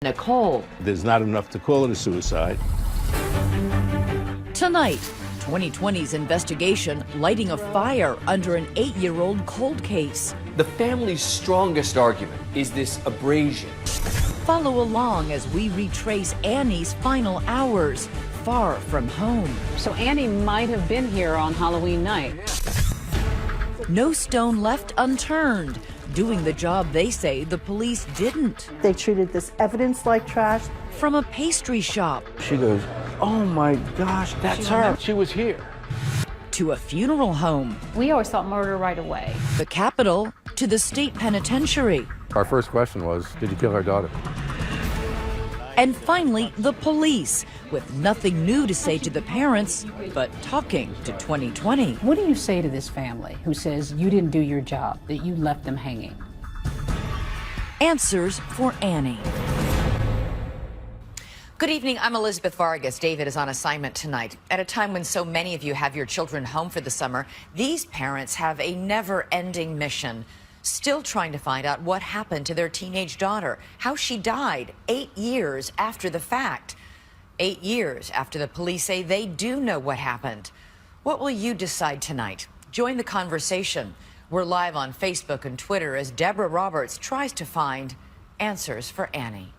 Nicole. There's not enough to call it a suicide. Tonight, 2020's investigation lighting a fire under an 8-year-old cold case. The family's strongest argument is this abrasion. Follow along as we retrace Annie's final hours far from home. So Annie might have been here on Halloween night. No stone left unturned, doing the job they say the police didn't. They treated this evidence like trash. From a pastry shop. She goes, oh my gosh, that's her. She was here. To a funeral home. We always thought murder right away. The Capitol to the state penitentiary. Our first question was, did you kill our daughter? And finally, the police, with nothing new to say to the parents, but talking to 2020. What do you say to this family who says you didn't do your job, that you left them hanging? Answers for Annie. Good evening, I'm Elizabeth Vargas. David is on assignment tonight. At a time when so many of you have your children home for the summer, these parents have a never-ending mission. Still trying to find out what happened to their teenage daughter, how she died 8 years after the fact. 8 years after the police say they do know what happened. What will you decide tonight? Join the conversation. We're live on Facebook and Twitter as Deborah Roberts tries to find answers for Annie.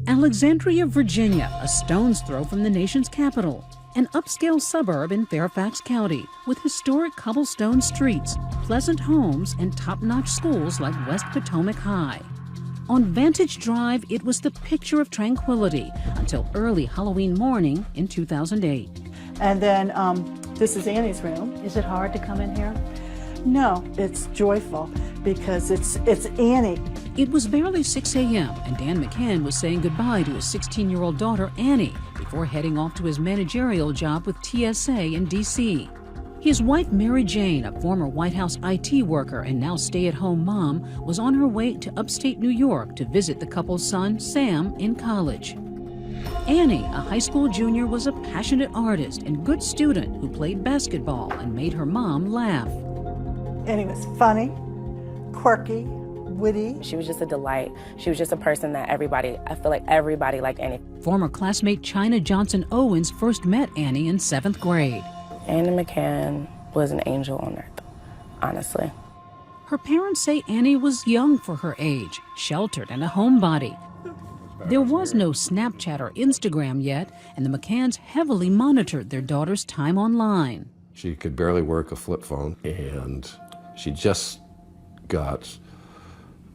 Alexandria, Virginia, a stone's throw from the nation's capital. An upscale suburb in Fairfax County with historic cobblestone streets, pleasant homes, and top-notch schools like West Potomac High. On Vantage Drive, it was the picture of tranquility until early Halloween morning in 2008. And then this is Annie's room. Is it hard to come in here? No, it's joyful because it's Annie. It was barely 6 a.m. and Dan McCann was saying goodbye to his 16-year-old daughter, Annie, before heading off to his managerial job with TSA in D.C. His wife, Mary Jane, a former White House IT worker and now stay-at-home mom, was on her way to upstate New York to visit the couple's son, Sam, in college. Annie, a high school junior, was a passionate artist and good student who played basketball and made her mom laugh. Annie was funny, quirky, witty. She was just a delight. She was just a person that I feel like everybody liked Annie. Former classmate China Johnson Owens first met Annie in 7th grade. Annie McCann was an angel on earth, honestly. Her parents say Annie was young for her age, sheltered and a homebody. There was no Snapchat or Instagram yet, and the McCanns heavily monitored their daughter's time online. She could barely work a flip phone, and she just got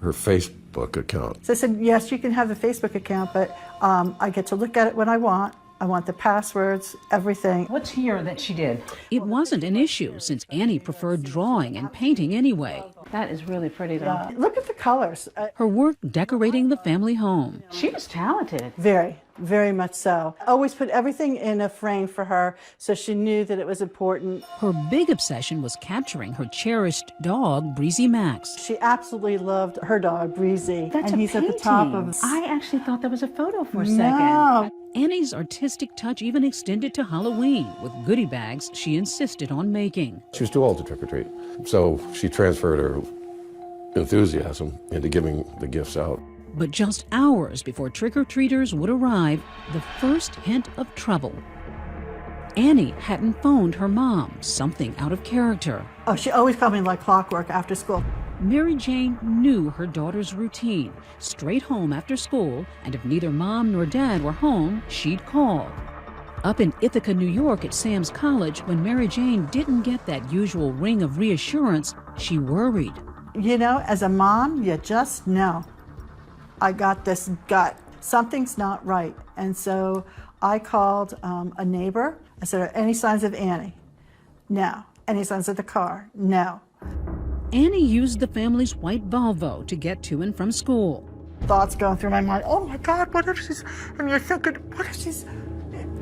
her Facebook account. So I said, yes, you can have a Facebook account, but I get to look at it when I want. I want the passwords, everything. What's here that she did? It wasn't an issue since Annie preferred drawing and painting anyway. That is really pretty, though. Yeah. Look at the colors. Her work decorating the family home. She was talented. Very, very much so. Always put everything in a frame for her so she knew that it was important. Her big obsession was capturing her cherished dog, Breezy Max. She absolutely loved her dog, Breezy. That's and a he's painting. at the top of... I actually thought that was a photo for a second. No. Annie's artistic touch even extended to Halloween with goodie bags she insisted on making. She was too old to trick-or-treat, so she transferred her enthusiasm into giving the gifts out. But just hours before trick-or-treaters would arrive, the first hint of trouble. Annie hadn't phoned her mom, something out of character. Oh, she always called me like clockwork after school. Mary Jane knew her daughter's routine. Straight home after school, and if neither mom nor dad were home, she'd call. Up in Ithaca, New York at Sam's college, when Mary Jane didn't get that usual ring of reassurance, she worried. You know, as a mom, you just know. I got this gut. Something's not right. And so I called a neighbor. I said, are any signs of Annie? No. Any signs of the car? No. Annie used the family's white Volvo to get to and from school. Thoughts going through my mind, oh my God, what if she's, and you're thinking, what if she's,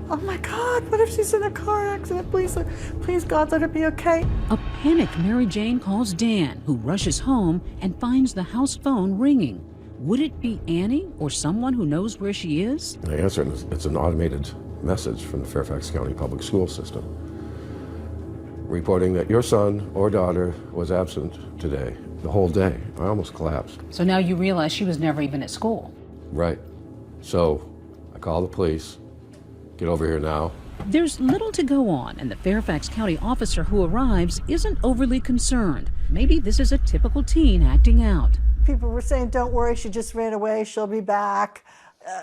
oh my God, what if she's in a car accident? Please God, let her be okay. A panicked Mary Jane calls Dan, who rushes home and finds the house phone ringing. Would it be Annie or someone who knows where she is? And I answer, and it's an automated message from the Fairfax County Public School System, reporting that your son or daughter was absent today. the whole day. I almost collapsed. So now you realize she was never even at school. Right. So I call the police. Get over here now. There's little to go on, and the Fairfax County officer who arrives isn't overly concerned. Maybe this is a typical teen acting out. People were saying, don't worry, she just ran away, she'll be back.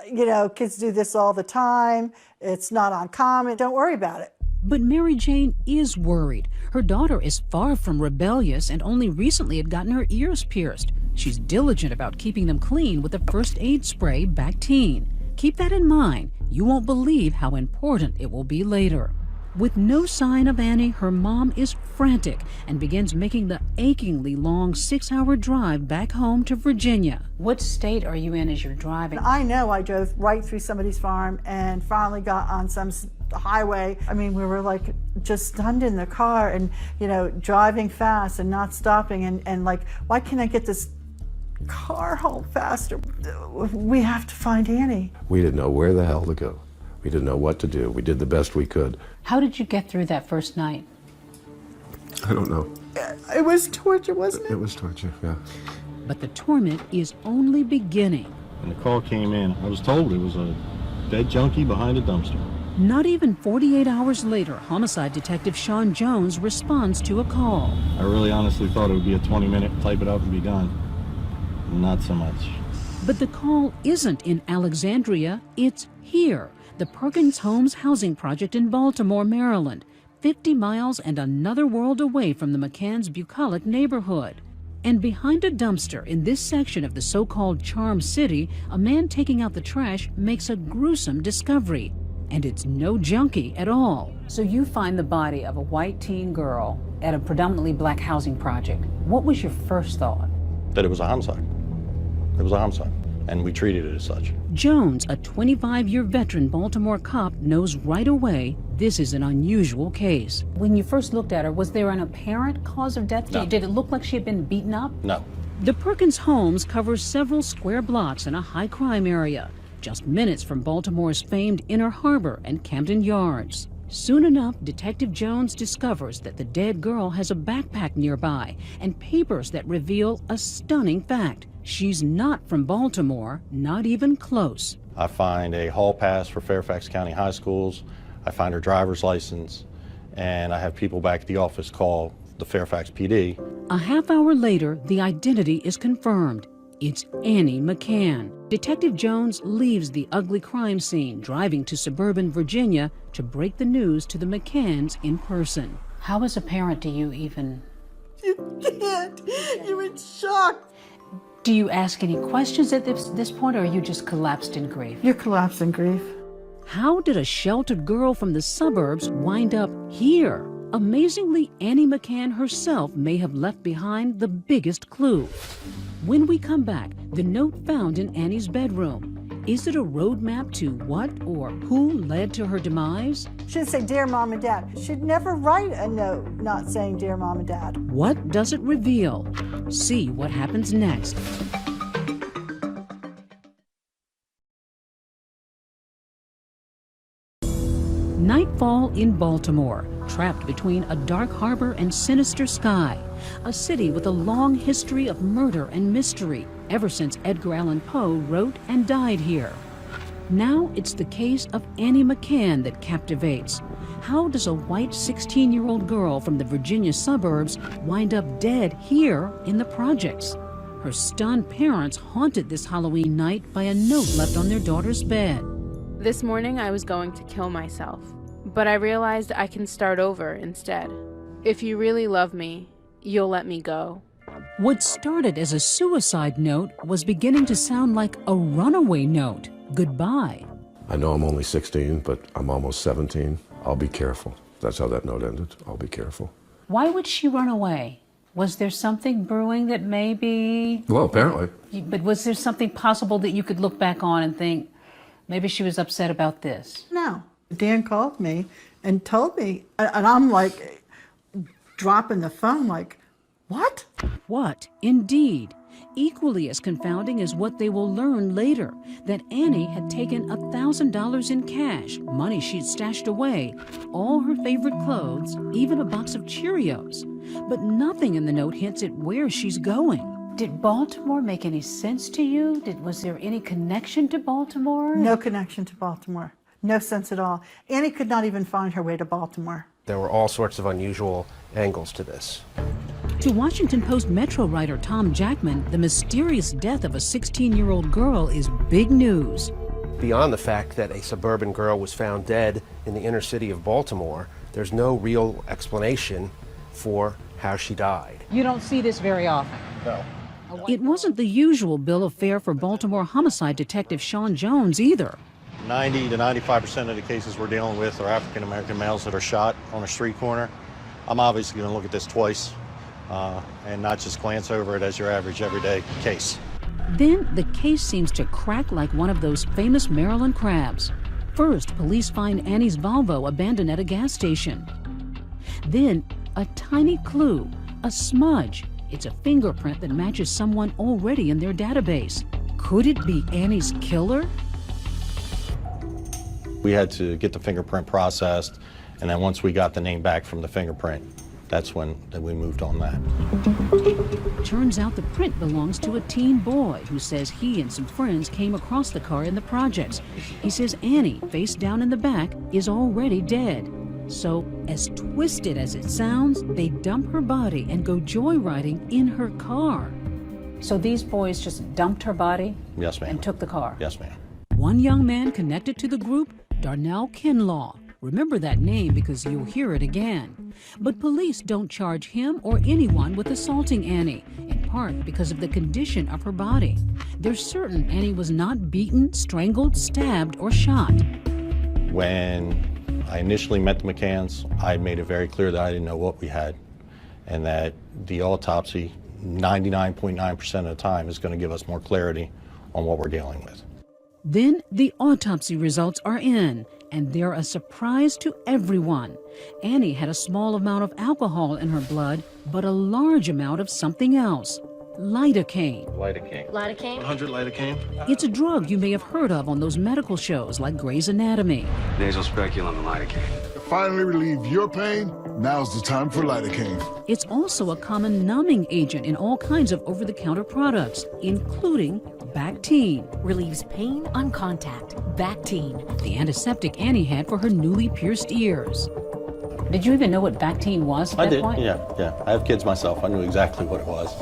You know, kids do this all the time. It's not uncommon. Don't worry about it. But Mary Jane is worried. Her daughter is far from rebellious and only recently had gotten her ears pierced. She's diligent about keeping them clean with a first aid spray Bactine. Keep that in mind. You won't believe how important it will be later. With no sign of Annie, her mom is frantic and begins making the achingly long 6-hour drive back home to Virginia. What state are you in as you're driving? I know I drove right through somebody's farm and finally got on some highway. I mean, we were like just stunned in the car and, you know, driving fast and not stopping and like, why can't I get this car home faster? We have to find Annie. We didn't know where the hell to go. We didn't know what to do. We did the best we could. How did you get through that first night? I don't know. It was torture, wasn't it? It was torture, yeah. But the torment is only beginning. When the call came in, I was told it was a dead junkie behind a dumpster. Not even 48 hours later, homicide detective Sean Jones responds to a call. I really honestly thought it would be a 20-minute type it up and be done. Not so much. But the call isn't in Alexandria, it's here. The Perkins Homes housing project in Baltimore, Maryland, 50 miles and another world away from the McCann's bucolic neighborhood. And behind a dumpster in this section of the so-called Charm City, a man taking out the trash makes a gruesome discovery. And it's no junkie at all. So you find the body of a white teen girl at a predominantly black housing project. What was your first thought? That it was a homicide. It was a homicide, and we treated it as such. Jones, a 25-year veteran Baltimore cop, knows right away this is an unusual case. When you first looked at her, was there an apparent cause of death? No. Did it look like she had been beaten up? No. The Perkins Homes covers several square blocks in a high-crime area, just minutes from Baltimore's famed Inner Harbor and Camden Yards. Soon enough, Detective Jones discovers that the dead girl has a backpack nearby and papers that reveal a stunning fact. She's not from Baltimore, not even close. I find a hall pass for Fairfax County High Schools. I find her driver's license, and I have people back at the office call the Fairfax PD. A half hour later, the identity is confirmed. It's Annie McCann. Detective Jones leaves the ugly crime scene, driving to suburban Virginia to break the news to the McCanns in person. How as a parent do you even... You can't. You're in shock. Do you ask any questions at this point, or are you just collapsed in grief? You're collapsed in grief. How did a sheltered girl from the suburbs wind up here? Amazingly, Annie McCann herself may have left behind the biggest clue. When we come back, the note found in Annie's bedroom. Is it a roadmap to what or who led to her demise? She'd say, Dear Mom and Dad. She'd never write a note not saying Dear Mom and Dad. What does it reveal? See what happens next. Nightfall in Baltimore, trapped between a dark harbor and sinister sky. A city with a long history of murder and mystery, ever since Edgar Allan Poe wrote and died here. Now it's the case of Annie McCann that captivates. How does a white 16-year-old girl from the Virginia suburbs wind up dead here in the projects? Her stunned parents haunted this Halloween night by a note left on their daughter's bed. This morning I was going to kill myself, but I realized I can start over instead. If you really love me, you'll let me go. What started as a suicide note was beginning to sound like a runaway note. Goodbye. I know I'm only 16, but I'm almost 17. I'll be careful. That's how that note ended. I'll be careful. Why would she run away? Was there something brewing that maybe... Well, apparently. But was there something possible that you could look back on and think, maybe she was upset about this? No. Dan called me and told me, and I'm like dropping the phone like, what? What, indeed. Equally as confounding is what they will learn later, that Annie had taken $1,000 in cash, money she'd stashed away, all her favorite clothes, even a box of Cheerios. But nothing in the note hints at where she's going. Did Baltimore make any sense to you? Was there any connection to Baltimore? No connection to Baltimore. No sense at all. Annie could not even find her way to Baltimore. There were all sorts of unusual angles to this. To Washington Post Metro writer Tom Jackman, the mysterious death of a 16-year-old girl is big news. Beyond the fact that a suburban girl was found dead in the inner city of Baltimore, there's no real explanation for how she died. You don't see this very often. No. It wasn't the usual bill of fare for Baltimore homicide detective Sean Jones either. 90 to 95% of the cases we're dealing with are African American males that are shot on a street corner. I'm obviously going to look at this twice and not just glance over it as your average everyday case. Then the case seems to crack like one of those famous Maryland crabs. First, police find Annie's Volvo abandoned at a gas station. Then, a tiny clue, a smudge. It's a fingerprint that matches someone already in their database. Could it be Annie's killer? We had to get the fingerprint processed, and then once we got the name back from the fingerprint, that's when we moved on that. Turns out the print belongs to a teen boy who says he and some friends came across the car in the projects. He says Annie, face down in the back, is already dead. So, as twisted as it sounds, they dump her body and go joyriding in her car. So these boys just dumped her body? Yes, ma'am. And took the car? Yes, ma'am. One young man connected to the group, Darnell Kinlaw. Remember that name because you'll hear it again. But police don't charge him or anyone with assaulting Annie, in part because of the condition of her body. They're certain Annie was not beaten, strangled, stabbed, or shot. When I initially met the McCanns, I made it very clear that I didn't know what we had, and that the autopsy, 99.9% of the time, is going to give us more clarity on what we're dealing with. Then the autopsy results are in, and they're a surprise to everyone. Annie had a small amount of alcohol in her blood, but a large amount of something else. Lidocaine. Lidocaine. Lidocaine? 100 lidocaine? It's a drug you may have heard of on those medical shows like Grey's Anatomy. Nasal speculum and lidocaine. To finally relieve your pain, now's the time for lidocaine. It's also a common numbing agent in all kinds of over-the-counter products, including Bactine. Relieves pain on contact. Bactine. The antiseptic Annie had for her newly pierced ears. Did you even know what Bactine was at that point? Yeah. I have kids myself. I knew exactly what it was.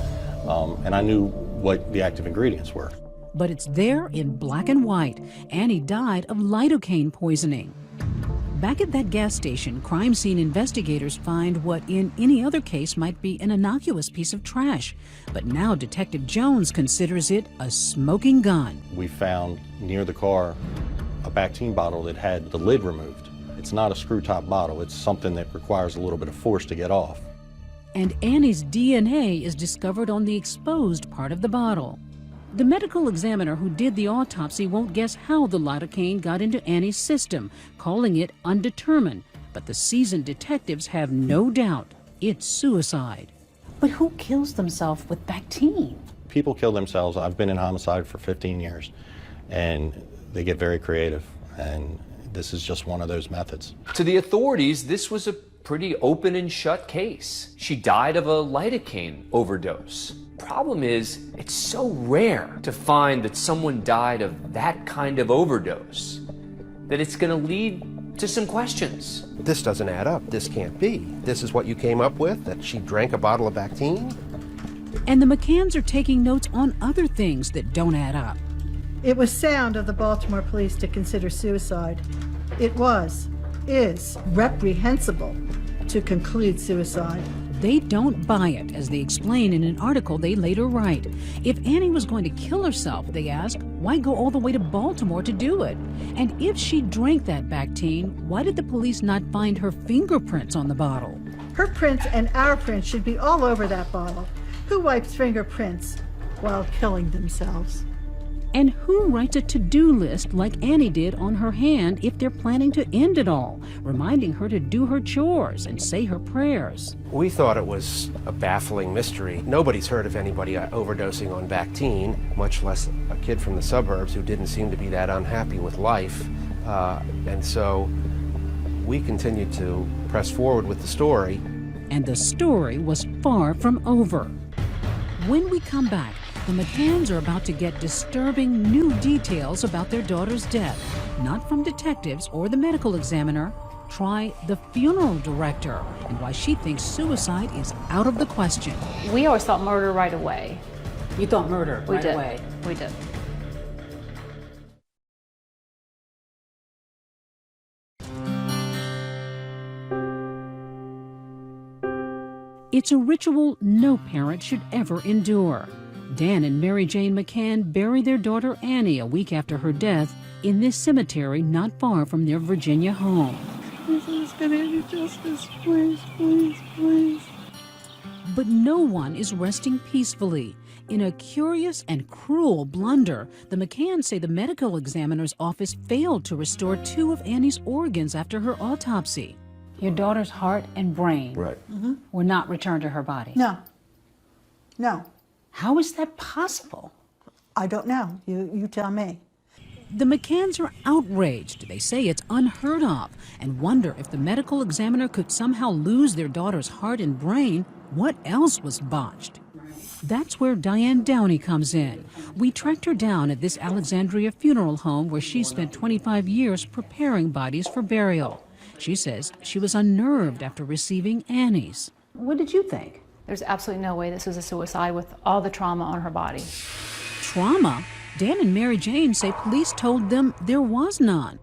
And I knew what the active ingredients were. But it's there in black and white. Annie died of lidocaine poisoning. Back at that gas station, crime scene investigators find what in any other case might be an innocuous piece of trash. But now Detective Jones considers it a smoking gun. We found near the car a Bactine bottle that had the lid removed. It's not a screw-top bottle. It's something that requires a little bit of force to get off. And Annie's DNA is discovered on the exposed part of the bottle. The medical examiner who did the autopsy won't guess how the lidocaine got into Annie's system, calling it undetermined. But the seasoned detectives have no doubt it's suicide. But who kills themselves with Bactine? People kill themselves. I've been in homicide for 15 years, and they get very creative, and this is just one of those methods. To the authorities, this was a pretty open and shut case. She died of a lidocaine overdose. Problem is, it's so rare to find that someone died of that kind of overdose that it's going to lead to some questions. This doesn't add up. This can't be. This is what you came up with, that she drank a bottle of Bactine? And the McCanns are taking notes on other things that don't add up. It was sound of the Baltimore police to consider suicide. It is reprehensible to conclude suicide. They don't buy it, as they explain in an article they later write. If Annie was going to kill herself, they ask, why go all the way to Baltimore to do it? And if she drank that Bactine, why did the police not find her fingerprints on the bottle? Her prints and our prints should be all over that bottle. Who wipes fingerprints while killing themselves? And who writes a to-do list like Annie did on her hand if they're planning to end it all, reminding her to do her chores and say her prayers? We thought it was a baffling mystery. Nobody's heard of anybody overdosing on Bactine, much less a kid from the suburbs who didn't seem to be that unhappy with life. And so we continued to press forward with the story. And the story was far from over. When we come back, the McCanns are about to get disturbing new details about their daughter's death, not from detectives or the medical examiner. Try the funeral director and why she thinks suicide is out of the question. We always thought murder right away. You thought murder We right did. away? We did. It's a ritual no parent should ever endure. Dan and Mary Jane McCann bury their daughter Annie a week after her death in this cemetery not far from their Virginia home. Please, get any justice, please, please, please. But no one is resting peacefully. In a curious and cruel blunder, the McCanns say the medical examiner's office failed to restore 2 of Annie's organs after her autopsy. Your daughter's heart and brain were not returned to her body. No. No. How is that possible? I don't know. You tell me. The McCanns are outraged. They say it's unheard of and wonder if the medical examiner could somehow lose their daughter's heart and brain. What else was botched? That's where Diane Downey comes in. We tracked her down at this Alexandria funeral home where she spent 25 years preparing bodies for burial. She says she was unnerved after receiving Annie's. What did you think? There's absolutely no way this was a suicide with all the trauma on her body. Trauma? Dan and Mary Jane say police told them there was none.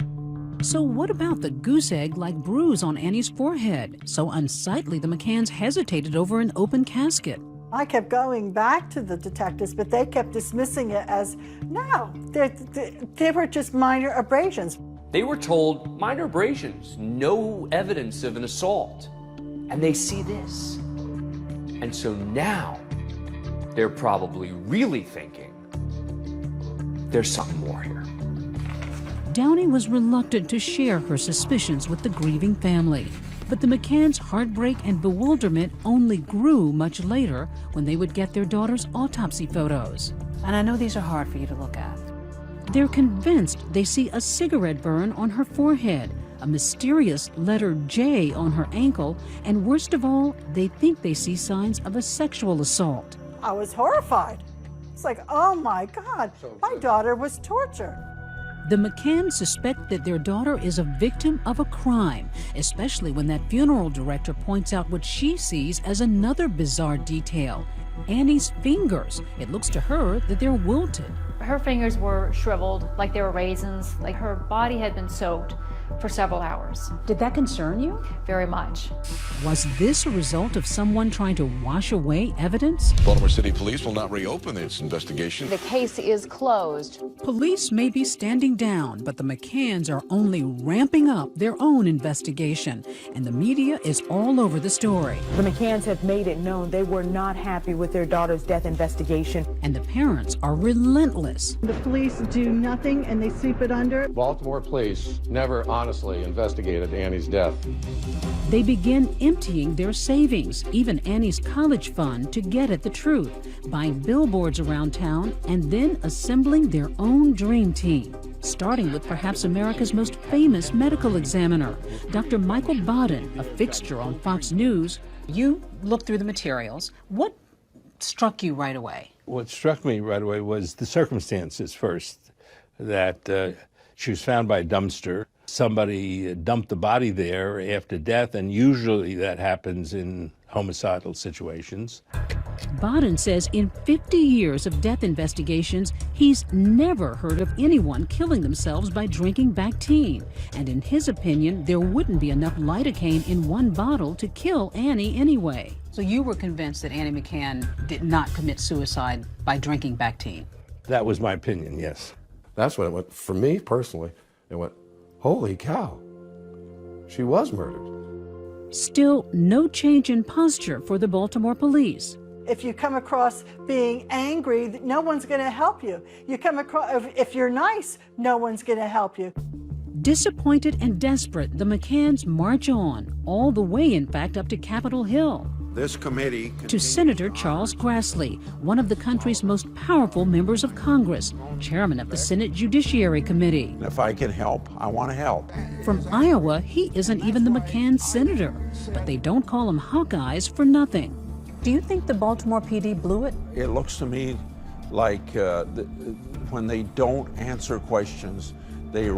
So what about the goose egg-like bruise on Annie's forehead? So unsightly the McCanns hesitated over an open casket. I kept going back to the detectives, but they kept dismissing it as, no, they were just minor abrasions. They were told minor abrasions, no evidence of an assault. And they see this. And so now they're probably really thinking there's something more here. Downey was reluctant to share her suspicions with the grieving family. But the McCanns' heartbreak and bewilderment only grew much later when they would get their daughter's autopsy photos. And I know these are hard for you to look at. They're convinced they see a cigarette burn on her forehead, a mysterious letter J on her ankle, and worst of all, they think they see signs of a sexual assault. I was horrified. It's like, oh my God, my daughter was tortured. The McCanns suspect that their daughter is a victim of a crime, especially when that funeral director points out what she sees as another bizarre detail. Annie's fingers. It looks to her that they're wilted. Her fingers were shriveled like they were raisins, like her body had been soaked for several hours. Did that concern you? Very much. Was this a result of someone trying to wash away evidence? Baltimore City Police will not reopen its investigation. The case is closed. Police may be standing down, but the McCanns are only ramping up their own investigation, and the media is all over the story. The McCanns have made it known they were not happy with their daughter's death investigation. And the parents are relentless. The police do nothing and they sweep it under. Baltimore police never honestly investigated Annie's death. They begin emptying their savings, even Annie's college fund, to get at the truth, buying billboards around town, and then assembling their own dream team, starting with perhaps America's most famous medical examiner, Dr. Michael Baden, a fixture on Fox News. You looked through the materials. What struck you right away? What struck me right away was the circumstances first, that she was found by a dumpster. Somebody dumped the body there after death, and usually that happens in homicidal situations. Baden says in 50 years of death investigations, he's never heard of anyone killing themselves by drinking Bactine. And in his opinion, there wouldn't be enough lidocaine in one bottle to kill Annie anyway. So you were convinced that Annie McCann did not commit suicide by drinking Bactine? That was my opinion, yes. That's when it went, for me personally, it went, holy cow, she was murdered. Still, no change in posture for the Baltimore police. If you come across being angry, no one's going to help you. You come across, if you're nice, no one's going to help you. Disappointed and desperate, the McCanns march on, all the way, in fact, up to Capitol Hill. This committee to Senator Charles Grassley, one of the country's most powerful members of Congress, chairman of the Senate Judiciary Committee. If I can help, I want to help. From Iowa, he isn't even the McCann senator, but they don't call him Hawkeyes for nothing. Do you think the Baltimore PD blew it? It looks to me like when they don't answer questions, they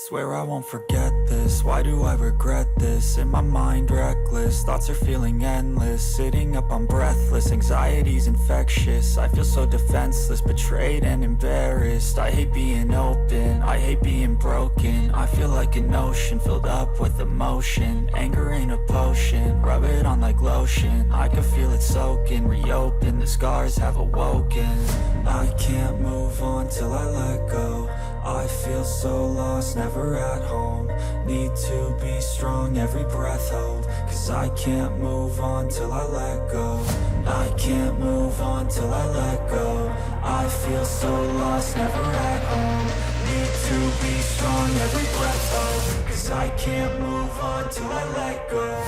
Swear I won't forget this, why do I regret this? In my mind reckless, thoughts are feeling endless. Sitting up, I'm breathless, anxiety's infectious. I feel so defenseless, betrayed and embarrassed. I hate being open, I hate being broken. I feel like an ocean filled up with emotion. Anger ain't a potion, rub it on like lotion. I can feel it soaking, reopen, the scars have awoken. I can't move on till I let go. I feel so lost, never at home. Need to be strong, every breath hold. Cause I can't move on till I let go. I can't move on till I let go. I feel so lost, never at home. Need to be strong, every breath hold. Cause I can't move on till I let go.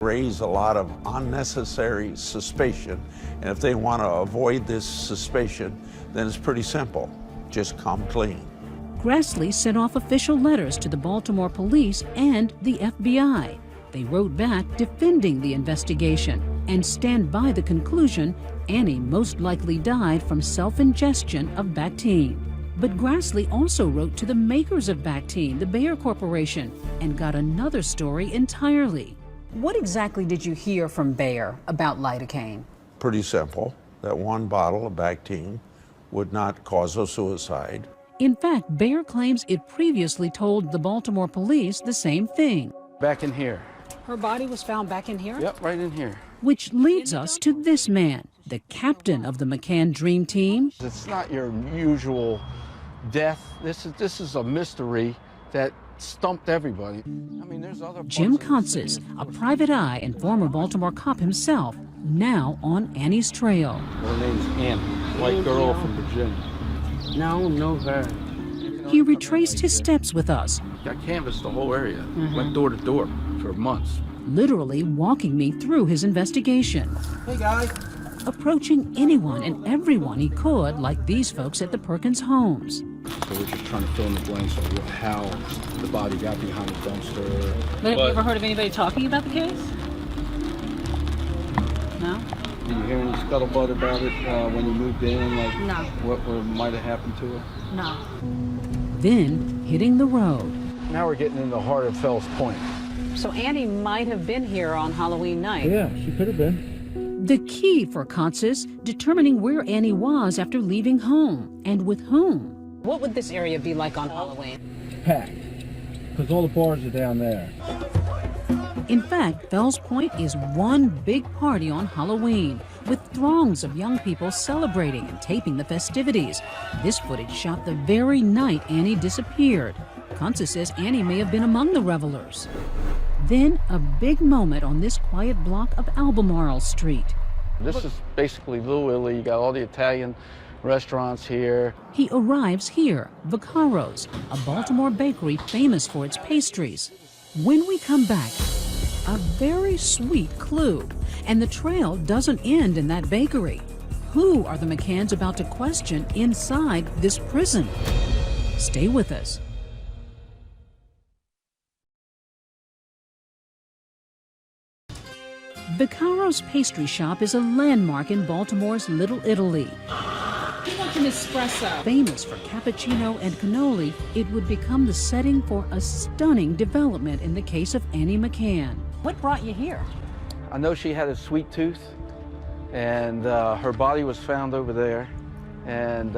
raise a lot of unnecessary suspicion, and if they want to avoid this suspicion, then it's pretty simple. Just come clean. Grassley sent off official letters to the Baltimore police and the FBI. They wrote back defending the investigation and stand by the conclusion Annie most likely died from self-ingestion of Bactine. But Grassley also wrote to the makers of Bactine, the Bayer Corporation, and got another story entirely. What exactly did you hear from Bayer about lidocaine? Pretty simple, that one bottle of Bactine would not cause a suicide. In fact, Bayer claims it previously told the Baltimore police the same thing. Back in here. Her body was found back in here? Yep, right in here. Which leads us to this man, the captain of the McCann Dream Team. It's not your usual death. This is a mystery that stumped everybody. I mean, there's other Jim Consis, a private eye and former Baltimore cop himself, now on Annie's trail. Her name's Annie, white girl from Virginia. No, know her. He retraced his steps with us, I canvassed the whole area, went door to door for months. literally walking me through his investigation. Hey, guys. Approaching anyone and everyone he could, like these folks at the Perkins homes. So we're just trying to fill in the blanks on how the body got behind the dumpster. But have you ever heard of anybody talking about the case? No? Did you hear any scuttlebutt about it when you moved in? Like No. what might have happened to her? No. Then hitting the road. Now we're getting in the heart of Fells Point. So Annie might have been here on Halloween night. Yeah, she could have been. The key for Consis, determining where Annie was after leaving home and with whom. What would this area be like on Halloween? Packed, because all the bars are down there. In fact, Fells Point is one big party on Halloween, with throngs of young people celebrating and taping the festivities. This footage shot the very night Annie disappeared. Consis says Annie may have been among the revelers. Then a big moment on this quiet block of Albemarle Street. This is basically Little Italy. You got all the Italian restaurants here. He arrives here, Vaccaro's, a Baltimore bakery famous for its pastries. When we come back, a very sweet clue, and the trail doesn't end in that bakery. Who are the McCanns about to question inside this prison? Stay with us. Vaccaro's pastry shop is a landmark in Baltimore's Little Italy. He wants an espresso. Famous for cappuccino and cannoli, it would become the setting for a stunning development in the case of Annie McCann. What brought you here? I know she had a sweet tooth, and her body was found over there. And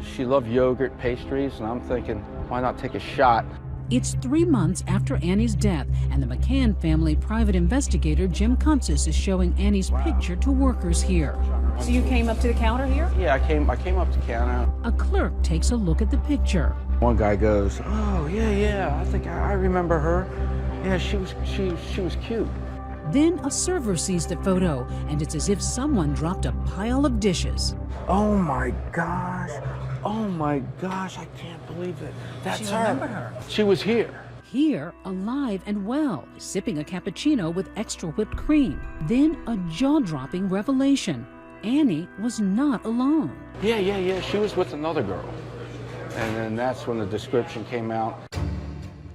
she loved yogurt, pastries, and I'm thinking, why not take a shot? It's 3 months after Annie's death, and the McCann family private investigator Jim Consis is showing Annie's picture to workers here. So you came up to the counter here? Yeah, I came up to counter. A clerk takes a look at the picture. One guy goes, "Oh yeah, I think I remember her. Yeah, she was cute." Then a server sees the photo, and it's as if someone dropped a pile of dishes. Oh my gosh! Oh my gosh! I can't believe it. That's She remembered her. She was here. Here, alive and well, sipping a cappuccino with extra whipped cream. Then a jaw-dropping revelation. Annie was not alone. Yeah. She was with another girl. And then that's when the description came out.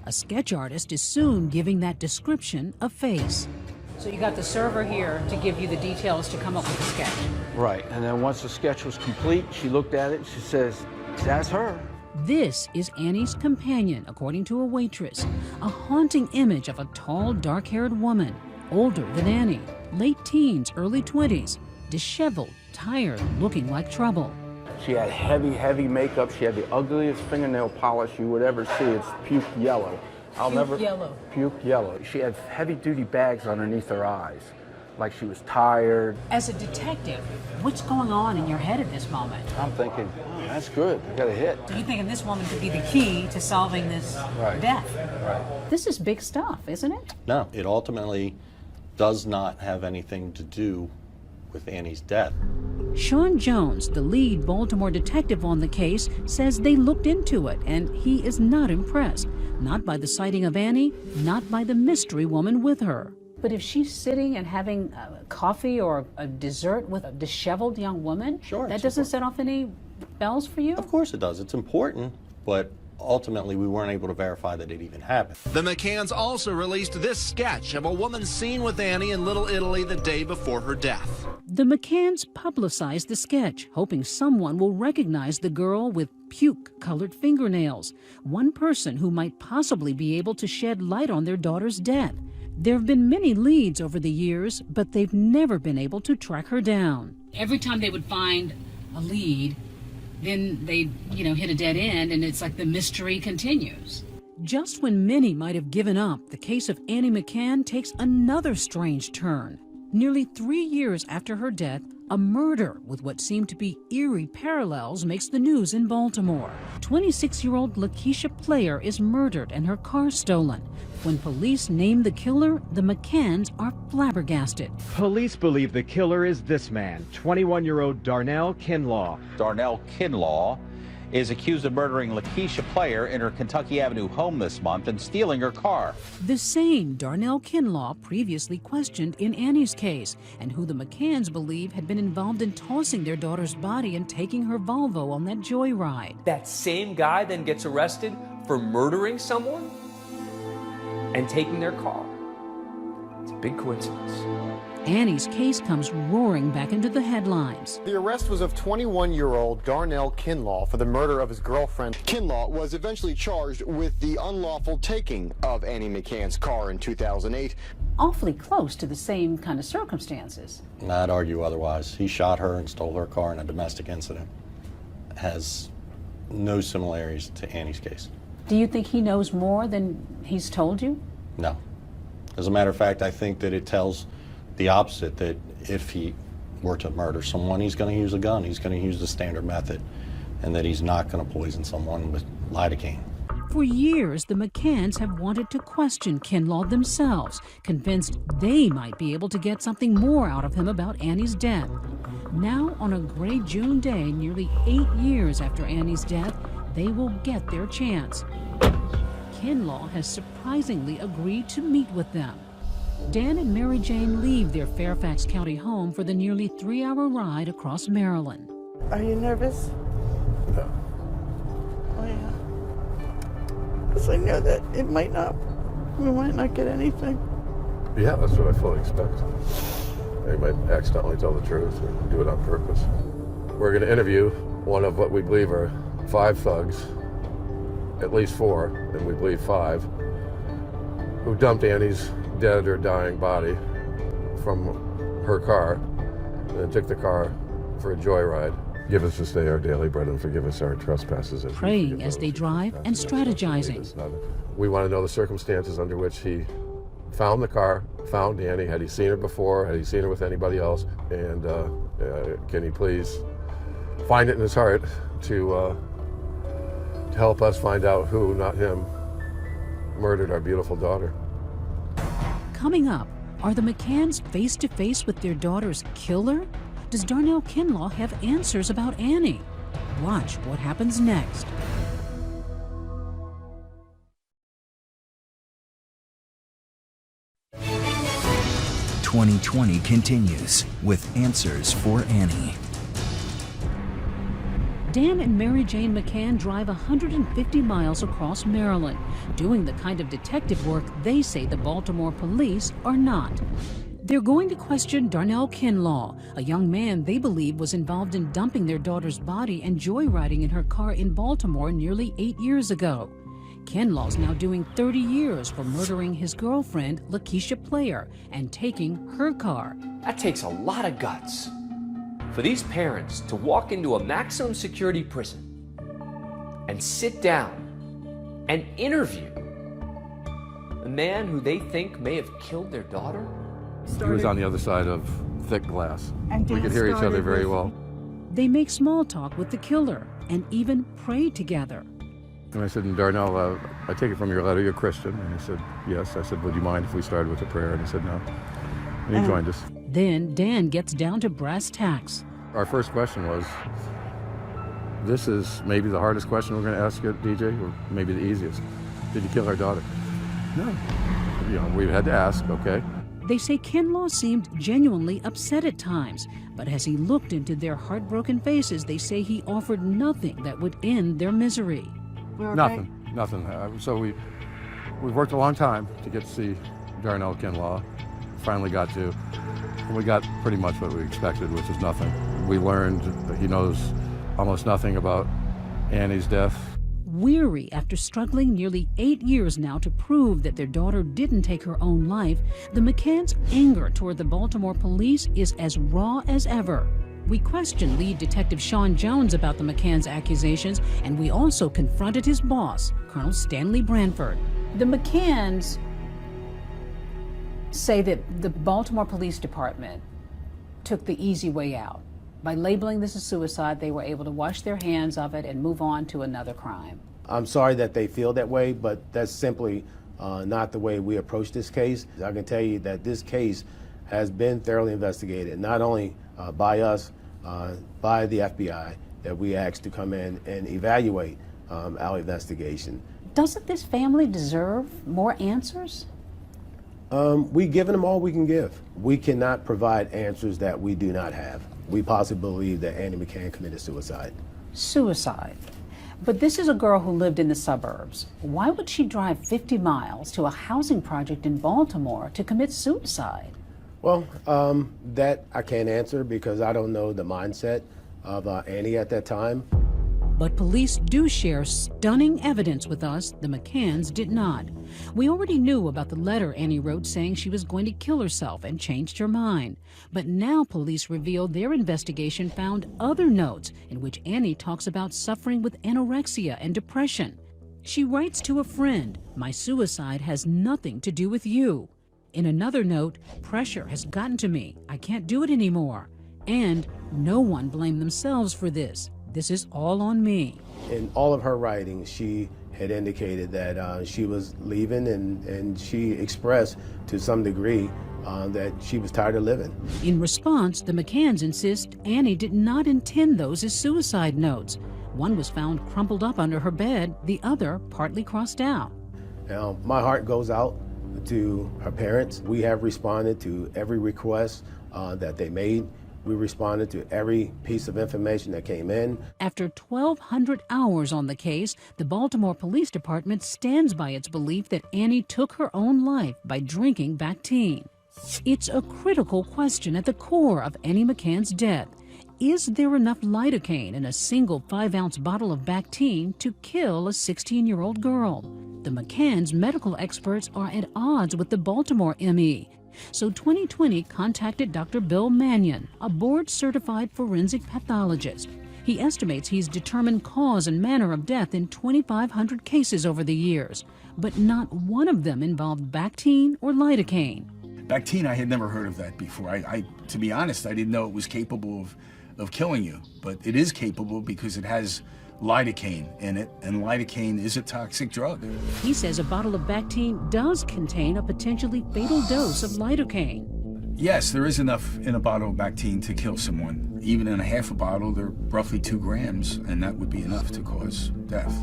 A sketch artist is soon giving that description a face. So you got the server here to give you the details to come up with the sketch. Right, and then once the sketch was complete, she looked at it and she says, "That's her." This is Annie's companion, according to a waitress. A haunting image of a tall, dark-haired woman, older than Annie, late teens, early 20s, disheveled, tired, looking like trouble. She had heavy makeup. She had the ugliest fingernail polish you would ever see. It's puke yellow. Puke yellow. She had heavy-duty bags underneath her eyes, like she was tired. As a detective, what's going on in your head at this moment? I'm thinking, oh, that's good. I got a hit. So you thinking this woman could be the key to solving this death? Right. This is big stuff, isn't it? No, it ultimately does not have anything to do with Annie's death. Sean Jones, the lead Baltimore detective on the case, says they looked into it, and he is not impressed. Not by the sighting of Annie, not by the mystery woman with her. But if she's sitting and having coffee or a dessert with a disheveled young woman, that doesn't set off any bells for you? Of course it does. It's important, but ultimately we weren't able to verify that it even happened. The McCanns also released this sketch of a woman seen with Annie in Little Italy the day before her death. The McCanns publicized the sketch, hoping someone will recognize the girl with puke-colored fingernails, one person who might possibly be able to shed light on their daughter's death. There have been many leads over the years, but they've never been able to track her down. Every time they would find a lead, then they'd, hit a dead end, and it's like the mystery continues. Just when many might have given up, the case of Annie McCann takes another strange turn. Nearly 3 years after her death, a murder with what seemed to be eerie parallels makes the news in Baltimore. 26-year-old Lakeisha Player is murdered and her car stolen. When police name the killer, the McCanns are flabbergasted. Police believe the killer is this man, 21-year-old Darnell Kinlaw. Darnell Kinlaw is accused of murdering Lakeisha Player in her Kentucky Avenue home this month and stealing her car. The same Darnell Kinlaw previously questioned in Annie's case, and who the McCanns believe had been involved in tossing their daughter's body and taking her Volvo on that joyride. That same guy then gets arrested for murdering someone and taking their car. It's a big coincidence. Annie's case comes roaring back into the headlines. The arrest was of 21-year-old Darnell Kinlaw for the murder of his girlfriend. Kinlaw was eventually charged with the unlawful taking of Annie McCann's car in 2008. Awfully close to the same kind of circumstances. I'd argue otherwise. He shot her and stole her car in a domestic incident. Has no similarities to Annie's case. Do you think he knows more than he's told you? No. As a matter of fact, I think that it tells the opposite, that if he were to murder someone, he's going to use a gun. He's going to use the standard method, and that he's not going to poison someone with lidocaine. For years, the McCanns have wanted to question Kinlaw themselves, convinced they might be able to get something more out of him about Annie's death. Now, on a gray June day, nearly 8 years after Annie's death, they will get their chance. Kinlaw has surprisingly agreed to meet with them. Dan and Mary Jane leave their Fairfax County home for the nearly 3-hour ride across Maryland. Are you nervous? No. Oh, yeah. Because I know that we might not get anything. Yeah, that's what I fully expect. They might accidentally tell the truth or do it on purpose. We're going to interview one of what we believe are 5 thugs, at least 4, and we believe 5, who dumped Annie's dead or dying body from her car and then took the car for a joyride. Give us this day our daily bread and forgive us our trespasses. Praying as they drive and strategizing. We want to know the circumstances under which he found the car, found Annie. Had he seen her before? Had he seen her with anybody else? And can he please find it in his heart to help us find out who, not him, murdered our beautiful daughter. Coming up, are the McCanns face-to-face with their daughter's killer? Does Darnell Kinlaw have answers about Annie? Watch what happens next. "2020 continues with Answers for Annie." Dan and Mary Jane McCann drive 150 miles across Maryland, doing the kind of detective work they say the Baltimore police are not. They're going to question Darnell Kinlaw, a young man they believe was involved in dumping their daughter's body and joyriding in her car in Baltimore nearly 8 years ago. Kinlaw's now doing 30 years for murdering his girlfriend, Lakeisha Player, and taking her car. That takes a lot of guts. For these parents to walk into a maximum security prison and sit down and interview a man who they think may have killed their daughter? He was on the other side of thick glass. And we could hear each other very well. They make small talk with the killer and even pray together. And I said, Darnell, I take it from your letter, you're Christian. And he said, yes. I said, would you mind if we started with a prayer? And he said, no. And he joined us. Then Dan gets down to brass tacks. Our first question was, this is maybe the hardest question we're going to ask you, DJ, or maybe the easiest. Did you kill our daughter? No. You know, we had to ask, okay. They say Kinlaw seemed genuinely upset at times, but as he looked into their heartbroken faces, they say he offered nothing that would end their misery. Nothing. So we've worked a long time to get to see Darnell Kinlaw. Finally got to. And we got pretty much what we expected, which is nothing. We learned that he knows almost nothing about Annie's death. Weary after struggling nearly 8 years now to prove that their daughter didn't take her own life, the McCanns' anger toward the Baltimore police is as raw as ever. We questioned lead detective Sean Jones about the McCanns' accusations, and we also confronted his boss, Colonel Stanley Branford. The McCanns say that the Baltimore Police Department took the easy way out. By labeling this as suicide, they were able to wash their hands of it and move on to another crime. I'm sorry that they feel that way, but that's simply not the way we approach this case. I can tell you that this case has been thoroughly investigated, not only by us, by the FBI, that we asked to come in and evaluate our investigation. Doesn't this family deserve more answers? We've given them all we can give. We cannot provide answers that we do not have. We possibly believe that Annie McCann committed suicide. Suicide. But this is a girl who lived in the suburbs. Why would she drive 50 miles to a housing project in Baltimore to commit suicide? Well, that I can't answer because I don't know the mindset of Annie at that time. But police do share stunning evidence with us the McCanns did not. We already knew about the letter Annie wrote saying she was going to kill herself and changed her mind. But now police revealed their investigation found other notes in which Annie talks about suffering with anorexia and depression. She writes to a friend, "My suicide has nothing to do with you." In another note, "Pressure has gotten to me. I can't do it anymore." And no one blamed themselves for this. This is all on me. In all of her writings, she had indicated that she was leaving, and she expressed to some degree that she was tired of living. In response, the McCanns insist Annie did not intend those as suicide notes. One was found crumpled up under her bed, the other partly crossed out. Now, my heart goes out to her parents. We have responded to every request that they made. We responded to every piece of information that came in. After 1,200 hours on the case, the Baltimore Police Department stands by its belief that Annie took her own life by drinking Bactine. It's a critical question at the core of Annie McCann's death. Is there enough lidocaine in a single 5-ounce bottle of Bactine to kill a 16-year-old girl? The McCanns' medical experts are at odds with the Baltimore ME. So 2020 contacted Dr. Bill Mannion, a board-certified forensic pathologist. He estimates he's determined cause and manner of death in 2,500 cases over the years, but not one of them involved Bactine or lidocaine. Bactine, I had never heard of that before. To be honest, I didn't know it was capable of killing you, but it is capable because it has lidocaine in it, and lidocaine is a toxic drug. He says a bottle of Bactine does contain a potentially fatal dose of lidocaine. Yes, there is enough in a bottle of Bactine to kill someone. Even in a half a bottle, they're roughly 2 grams, and that would be enough to cause death.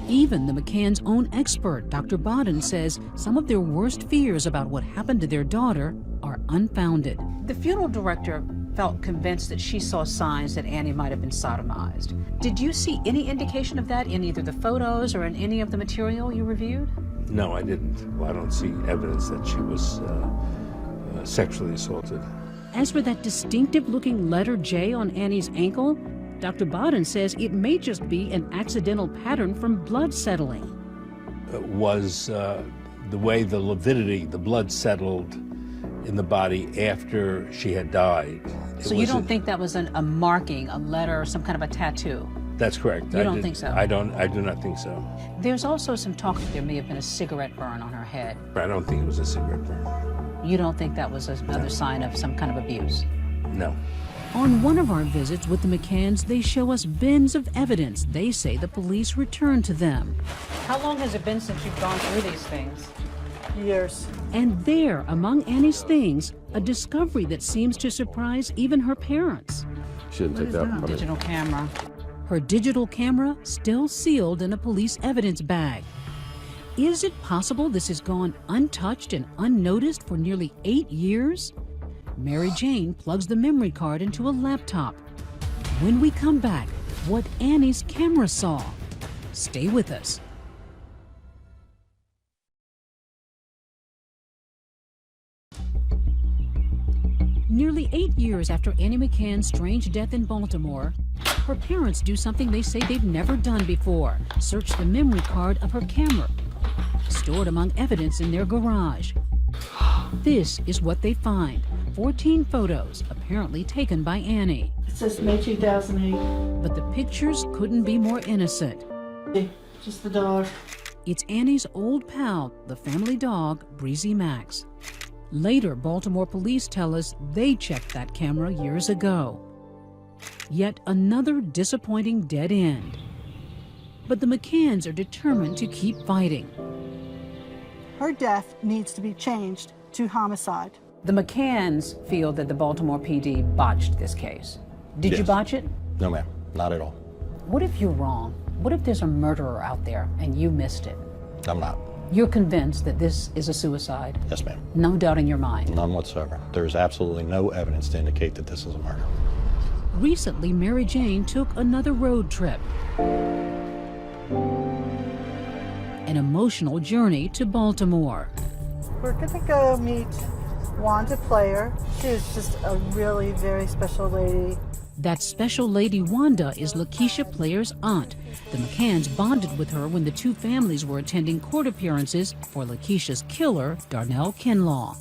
Even the McCanns' own expert, Dr. Bodden, says some of their worst fears about what happened to their daughter are unfounded. The funeral director felt convinced that she saw signs that Annie might have been sodomized. Did you see any indication of that in either the photos or in any of the material you reviewed? No, I didn't. Well, I don't see evidence that she was sexually assaulted. As for that distinctive-looking letter J on Annie's ankle, Dr. Bodden says it may just be an accidental pattern from blood settling. It was the way the lividity, the blood settled in the body after she had died. So you don't think that was a marking, a letter, or some kind of a tattoo? That's correct. You don't think so? I do not think so. There's also some talk that there may have been a cigarette burn on her head. I don't think it was a cigarette burn. You don't think that was another sign of some kind of abuse? No. On one of our visits with the McCanns, they show us bins of evidence they say the police returned to them. How long has it been since you've gone through these things? Years. And there, among Annie's things, a discovery that seems to surprise even her parents. Shouldn't take that from me. Digital camera. Her digital camera still sealed in a police evidence bag. Is it possible this has gone untouched and unnoticed for nearly 8 years? Mary Jane plugs the memory card into a laptop. When we come back, what Annie's camera saw. Stay with us. Nearly 8 years after Annie McCann's strange death in Baltimore, her parents do something they say they've never done before: search the memory card of her camera, stored among evidence in their garage. This is what they find: 14 photos, apparently taken by Annie. It says May 2008. But the pictures couldn't be more innocent. Just the dog. It's Annie's old pal, the family dog, Breezy Max. Later, Baltimore police tell us they checked that camera years ago. Yet another disappointing dead end. But the McCanns are determined to keep fighting. Her death needs to be changed to homicide. The McCanns feel that the Baltimore PD botched this case. Did you botch it? No, ma'am, not at all. What if you're wrong? What if there's a murderer out there and you missed it? I'm not. You're convinced that this is a suicide? Yes, ma'am. No doubt in your mind? None whatsoever. There is absolutely no evidence to indicate that this is a murder. Recently, Mary Jane took another road trip. An emotional journey to Baltimore. We're going to go meet Wanda Player. She's just a really very special lady. That special lady Wanda is Lakeisha Player's aunt. The McCanns bonded with her when the two families were attending court appearances for Lakeisha's killer, Darnell Kinlaw.